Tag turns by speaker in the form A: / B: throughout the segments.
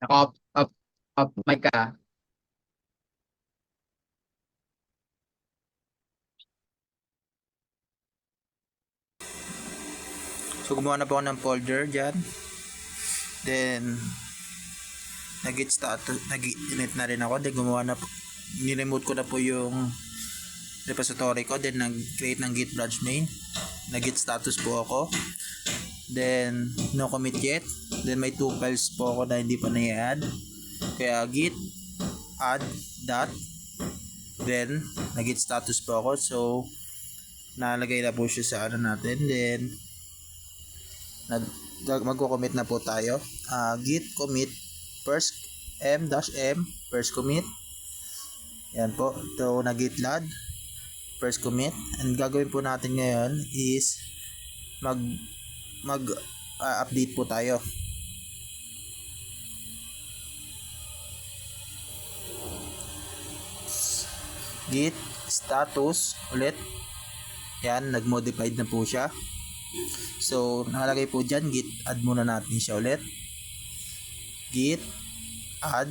A: Naka-off mic ka.
B: So gumawa na po ako ng folder dyan. Then nag-init na rin ako. Then gumawa na po, ni-remote ko na po yung repository ko. Then nag-create ng git branch main. Nag-git status po ako. Then no commit yet. Then may 2 files po ako na hindi pa na-add. Kaya git add dot. Then nag-git status po ako. So nalagay na po siya sa ano natin. Then magko-commit na po tayo. Git commit first m-m first commit. Yan po. Ito na git lad first commit. And gagawin po natin ngayon is update po tayo. Git status ulit. Yan, nag-modified na po siya. So, nakalagay po dyan, git add muna natin siya ulit. Git add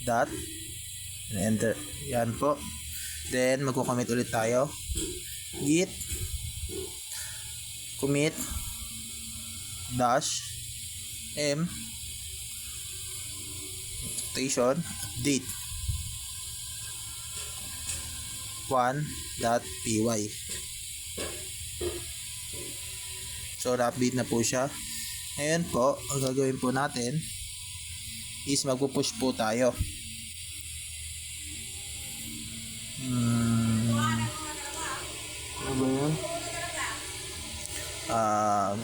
B: dot and enter. Yan po. Then, magko-commit ulit tayo. Git commit dash m station update 1.py. So, na-update na po siya. Ngayon po, ang gagawin po natin is magpo-push po tayo. Ano ba yun?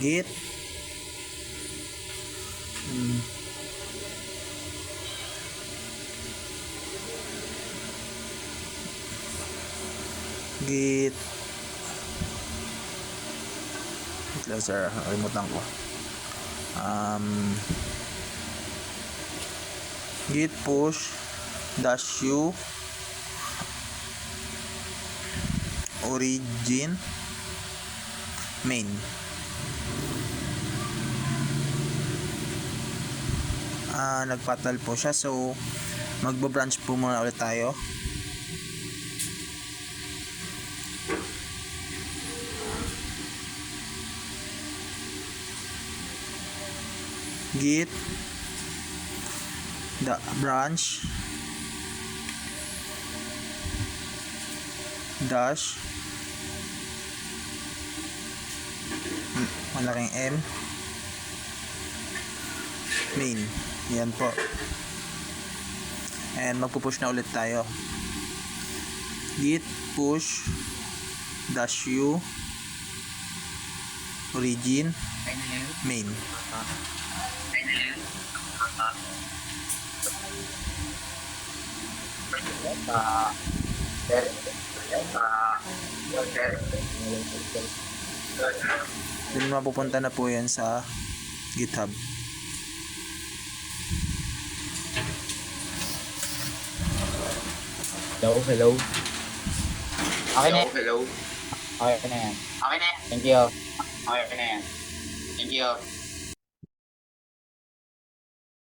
B: Git git wait lang sir, nakalimutan ko. Git push dash u origin main. Nagpatal po siya, so magbo-branch po muna ulit tayo. Git the branch dash malaking M main. Yan po. And magpupush na ulit tayo. Git push dash u origin main. Then mapupunta na po yan sa GitHub.
C: Hello. Okay na.
B: Hello.
C: Okay na yan.
B: Okay na yan.
C: Thank you.
B: Okay na yan. Thank you.